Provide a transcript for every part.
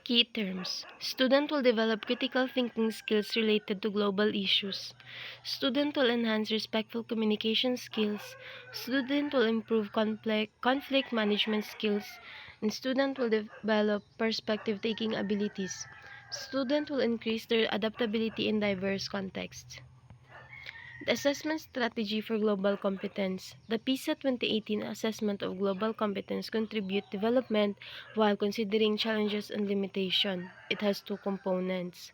Key terms. Student will develop critical thinking skills related to global issues. Student will enhance respectful communication skills. Student will improve conflict management skills. And student will develop perspective taking abilities. Student will increase their adaptability in diverse contexts. The assessment strategy for global competence. The PISA 2018 assessment of global competence contribute development while considering challenges and limitation. It has two components.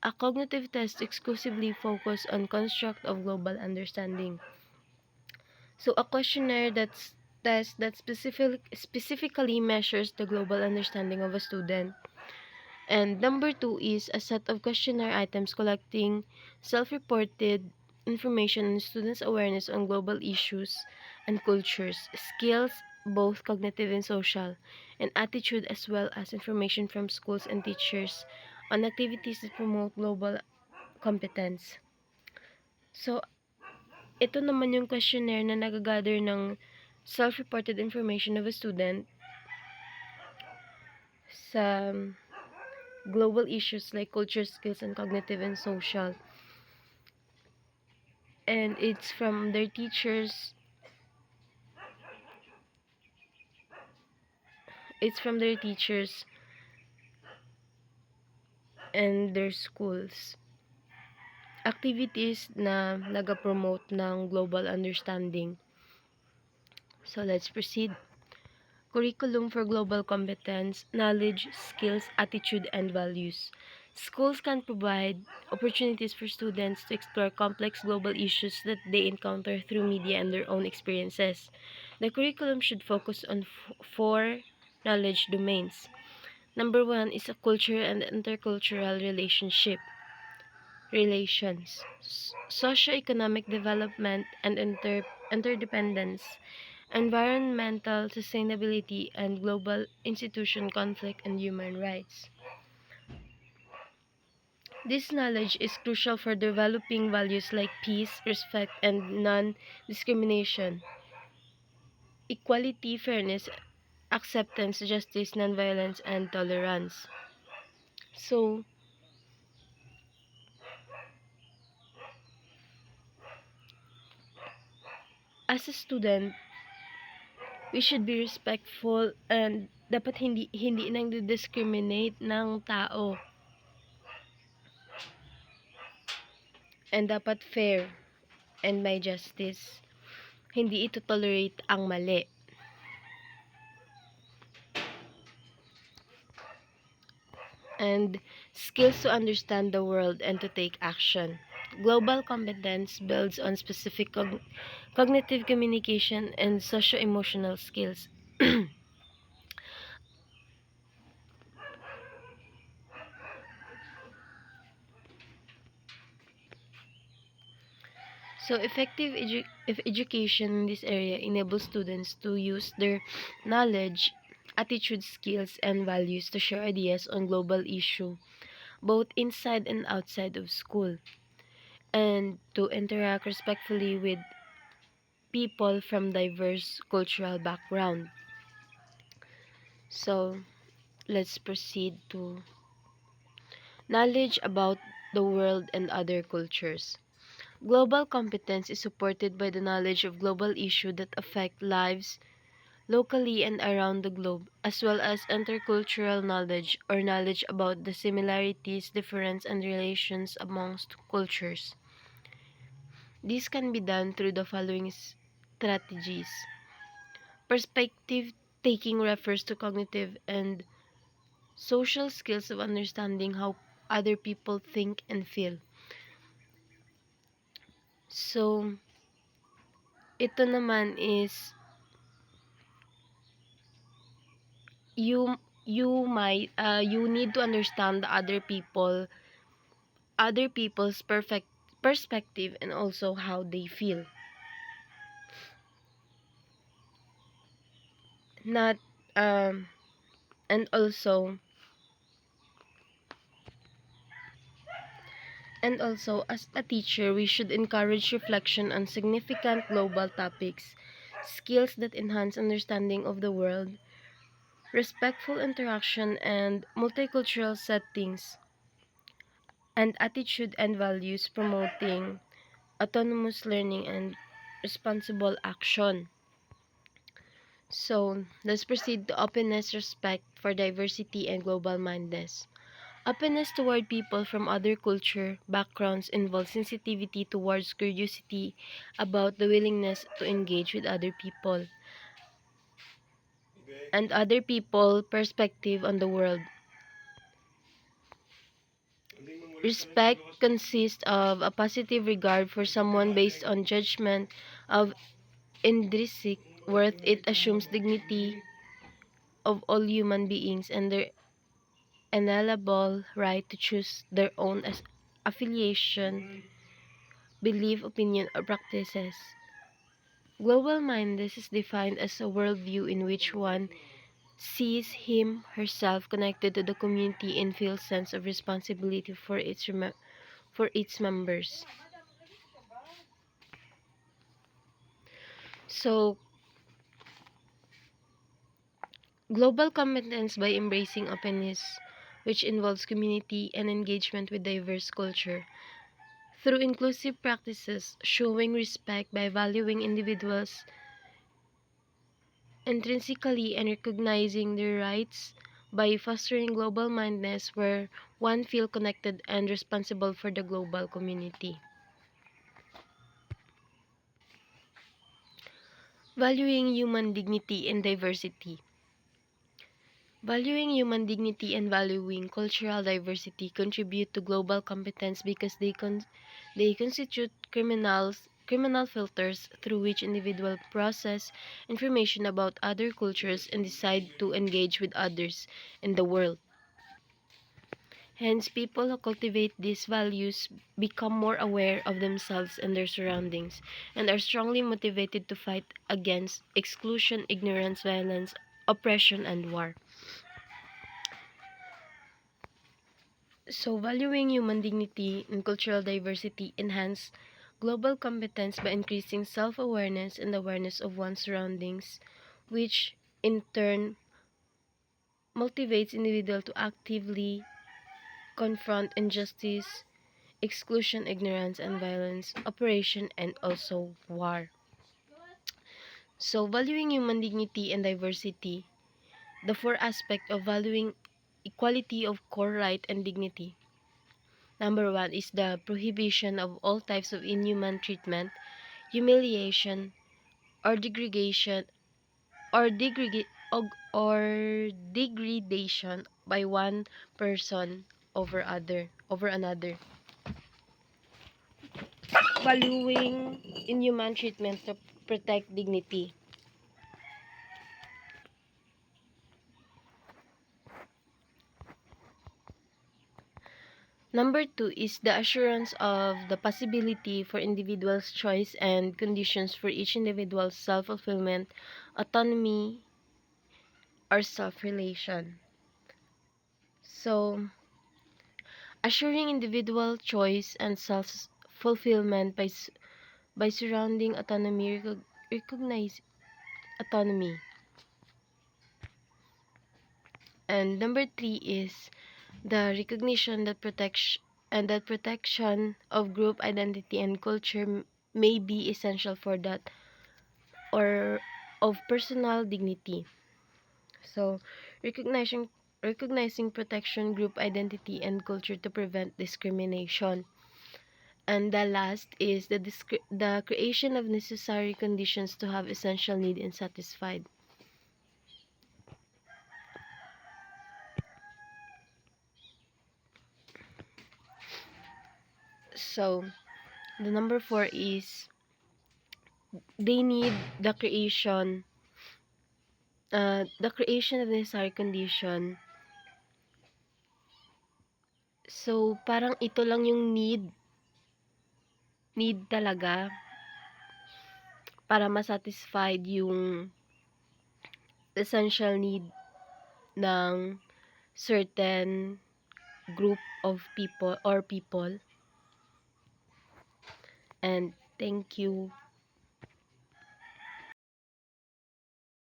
A cognitive test exclusively focused on construct of global understanding. So a questionnaire that's test that specifically measures the global understanding of a student. And number two is a set of questionnaire items collecting self-reported information on students' awareness on global issues and cultures, skills, both cognitive and social, and attitude as well as information from schools and teachers on activities that promote global competence. So, ito naman yung questionnaire na nagagather ng self-reported information of a student sa global issues like culture, skills, and cognitive and social. And it's from their teachers. It's from their teachers and their schools. Activities na nag-promote ng global understanding. So let's proceed. Curriculum for global competence, knowledge, skills, attitude, and values. Schools can provide opportunities for students to explore complex global issues that they encounter through media and their own experiences. The curriculum should focus on four knowledge domains. Number one is a culture and intercultural relations, socioeconomic development and interdependence, environmental sustainability, and global institution conflict and human rights. This knowledge is crucial for developing values like peace, respect, and non-discrimination, equality, fairness, acceptance, justice, nonviolence, and tolerance. So, as a student, we should be respectful and dapat hindi nang discriminate ng tao. And dapat fair and may justice. Hindi ito tolerate ang mali. And skills to understand the world and to take action. Global competence builds on specific cognitive communication and socio-emotional skills. So effective education in this area enables students to use their knowledge, attitude, skills, and values to share ideas on global issue, both inside and outside of school, and to interact respectfully with people from diverse cultural background. So let's proceed to knowledge about the world and other cultures. Global competence is supported by the knowledge of global issues that affect lives locally and around the globe, as well as intercultural knowledge or knowledge about the similarities, differences, and relations amongst cultures. This can be done through the following strategies. Perspective taking refers to cognitive and social skills of understanding how other people think and feel. So, ito naman is you need to understand the other people's perfect perspective and also how they feel. Not and also as a teacher we should encourage reflection on significant global topics, skills that enhance understanding of the world respectful interaction, and multicultural settings, and attitude and values promoting autonomous learning and responsible action. So, let's proceed to openness, respect for diversity, and global mindedness. Openness toward people from other culture backgrounds involves sensitivity towards curiosity about the willingness to engage with other people and other people perspective on the world. Respect consists of a positive regard for someone based on judgment of intrinsic worth. It assumes dignity of all human beings and their inalienable right to choose their own affiliation, belief, opinion, or practices. Global mindedness is defined as a worldview in which one sees him herself connected to the community and feels sense of responsibility for its members. So, global competence by embracing openness, which involves community and engagement with diverse culture. Through inclusive practices, showing respect by valuing individuals intrinsically and recognizing their rights by fostering global mindedness where one feel connected and responsible for the global community. Valuing human dignity and diversity. Valuing human dignity and valuing cultural diversity contribute to global competence because they constitute criminal filters through which individuals process information about other cultures and decide to engage with others in the world. Hence, people who cultivate these values become more aware of themselves and their surroundings and are strongly motivated to fight against exclusion, ignorance, violence, oppression, and war. So, valuing human dignity and cultural diversity enhance global competence by increasing self-awareness and awareness of one's surroundings, which in turn motivates individuals to actively confront injustice, exclusion, ignorance, and violence, oppression, and also war. So, valuing human dignity and diversity, the four aspects of valuing equality of core right and dignity. Number one is the prohibition of all types of inhuman treatment, humiliation, or degradation, or degradation by one person over another. Valuing inhuman treatment to protect dignity. Number two is the assurance of the possibility for individuals' choice and conditions for each individual's self-fulfillment, autonomy, or self-relation. So, assuring individual choice and self-fulfillment by surrounding autonomy, recognize autonomy. And number three is the recognition that protection of group identity and culture may be essential for that or of personal dignity. So, recognizing recognizing protection group identity and culture to prevent discrimination. And the last is the creation of necessary conditions to have essential need and satisfied. So, the number four is they need the creation of necessary condition. So, parang ito lang yung need talaga para masatisfied yung essential need ng certain group of people or people. And thank you.